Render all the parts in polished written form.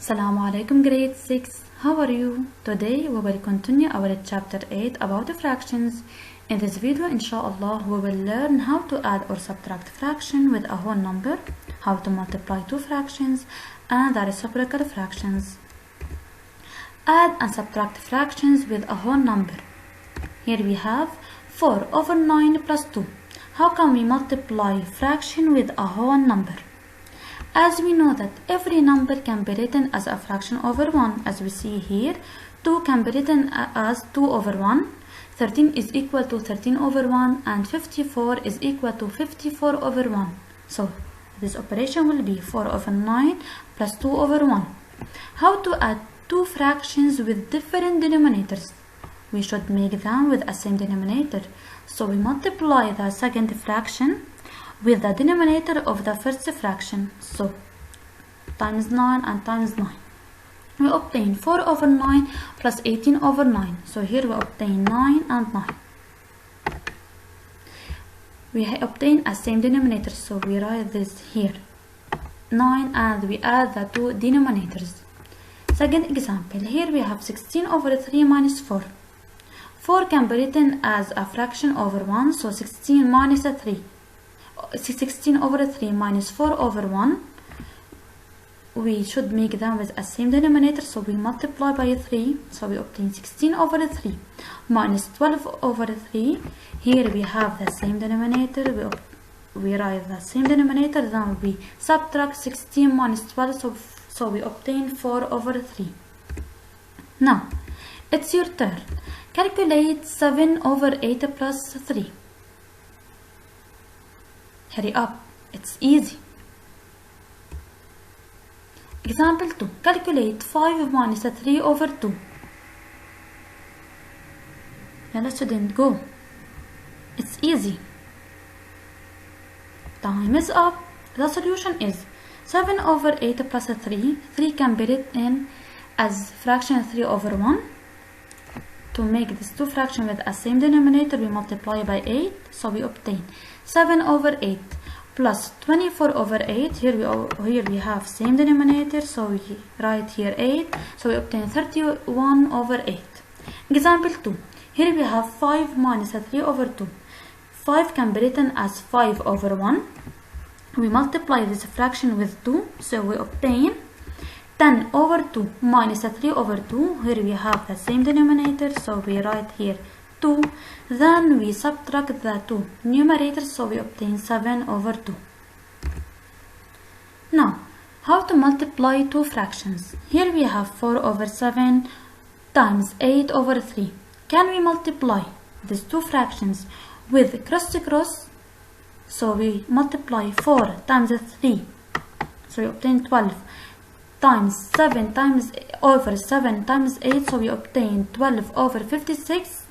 Assalamu alaikum grade 6. How are you? Today we will continue our chapter 8 about fractions. In this video, inshallah, we will learn how to add or subtract fraction with a whole number, how to multiply two fractions, and the reciprocal fractions. Add and subtract fractions with a whole number. Here we have 4 over 9 plus 2. How can we multiply fraction with a whole number? As we know that every number can be written as a fraction over 1, as we see here, 2 can be written as 2 over 1, 13 is equal to 13 over 1, and 54 is equal to 54 over 1. So this operation will be 4 over 9 plus 2 over 1. How to add two fractions with different denominators? We should make them with a same denominator. So we multiply the second fraction with the denominator of the first fraction, so times 9 and times 9. We obtain 4 over 9 plus 18 over 9, so here we obtain 9 and 9. We obtain a same denominator, so we write this here 9 and we add the two denominators. Second example, here we have 16 over 3 minus 4. 4 can be written as a fraction over 1, so 16 minus 3. 16 over 3 minus 4 over 1. We should make them with a same denominator, so we multiply by 3, so we obtain 16 over 3 minus 12 over 3. Here we have the same denominator, we write the same denominator, then we subtract 16 minus 12, so we obtain 4 over 3. Now it's your turn. Calculate 7 over 8 plus 3. Hurry up, it's easy. Example 2. Calculate 5 minus 3 over 2. Yalla student, go. It's easy. Time is up. The solution is 7 over 8 plus 3. 3 can be written as fraction 3 over 1. To make these two fractions with a same denominator, we multiply by 8, so we obtain 7 over 8 plus 24 over 8. Here we have same denominator, so we write here 8, so we obtain 31 over 8. Example 2. Here we have 5 minus 3 over 2. 5 can be written as 5 over 1. We multiply this fraction with 2, so we obtain 10 over 2 minus 3 over 2. Here we have the same denominator, so we write here 2. Then we subtract the two numerators, so we obtain 7 over 2. Now, how to multiply two fractions? Here we have 4 over 7 times 8 over 3. Can we multiply these two fractions with cross to cross? So we multiply 4 times 3, so we obtain 12. Times 7 times over 7 times 8, so we obtain 12 over 56.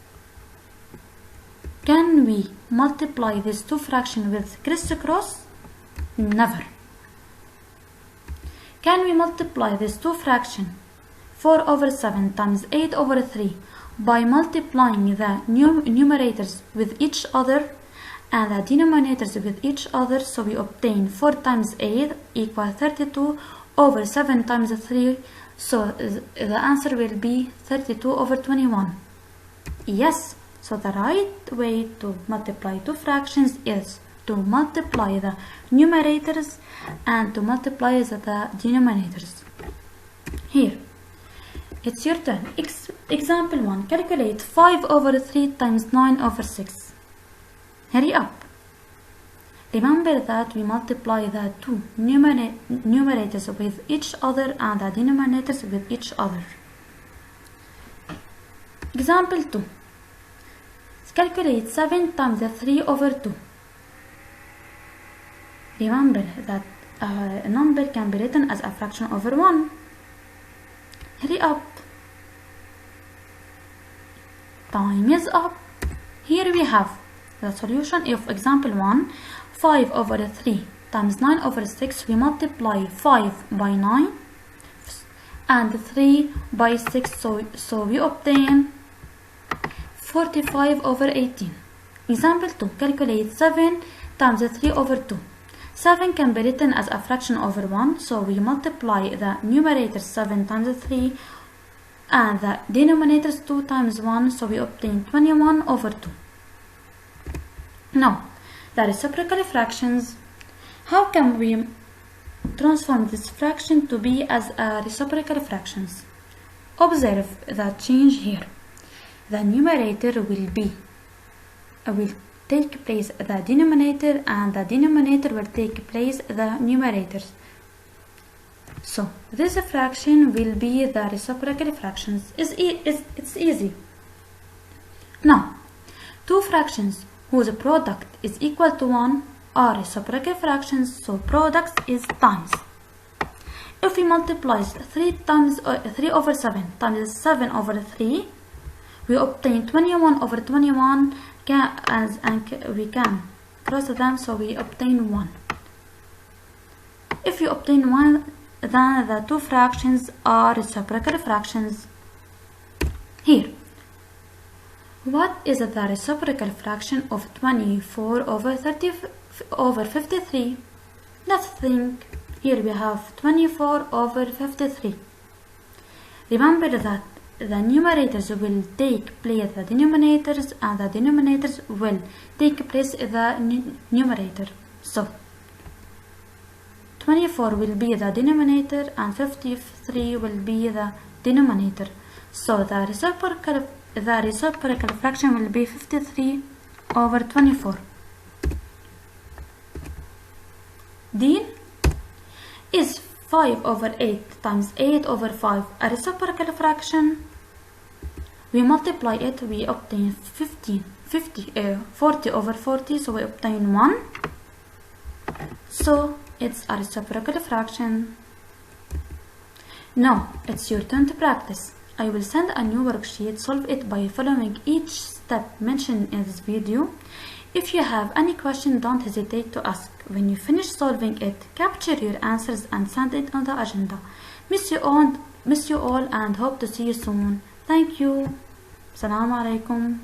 Can we multiply these two fractions with cross to cross? Never. Can we multiply these two fractions 4 over 7 times 8 over 3 by multiplying the numerators with each other and the denominators with each other? So we obtain 4 times 8 equal 32 over 7 times 3, so the answer will be 32 over 21. Yes, so the right way to multiply two fractions is to multiply the numerators and to multiply the denominators. Here, it's your turn. Example 1. Calculate 5 over 3 times 9 over 6. Hurry up. Remember that we multiply the two numerators with each other and the denominators with each other. Example 2. Calculate 7 times 3 over 2. Remember that a number can be written as a fraction over 1. Hurry up. Time is up. Here we have the solution of example 1. 5 over 3 times 9 over 6, we multiply 5 by 9 and 3 by 6, so we obtain 45 over 18. Example 2. Calculate 7 times 3 over 2. 7 can be written as a fraction over 1, so we multiply the numerator 7 times 3 and the denominator is 2 times 1, so we obtain 21 over 2. Now, the reciprocal fractions. How can we transform this fraction to be as a reciprocal fractions? Observe the change here. The numerator will take place the denominator, and the denominator will take place the numerators. So this fraction will be the reciprocal fractions. It's easy. Now, two fractions whose product is equal to 1 are reciprocal fractions, so product is times. If we multiply 3 over 7 times 7 over 3, we obtain 21 over 21, and we can cross them, so we obtain 1. If you obtain 1, then the two fractions are reciprocal fractions. Here, what is the reciprocal fraction of 24 over 53? Let's think. Here we have 24 over 53. Remember that the numerators will take place the denominators, and the denominators will take place the numerator. So 24 will be the denominator and 53 will be the denominator. So the reciprocal fraction will be 53 over 24. D is 5 over 8 times 8 over 5 a reciprocal fraction. We multiply it, we obtain 40 over 40, so we obtain 1. So it's a reciprocal fraction. Now it's your turn to practice. I will send a new worksheet. Solve it by following each step mentioned in this video. If you have any question, don't hesitate to ask. When you finish solving it, capture your answers and send it on the agenda. Miss you all and hope to see you soon. Thank you. Assalamu alaikum.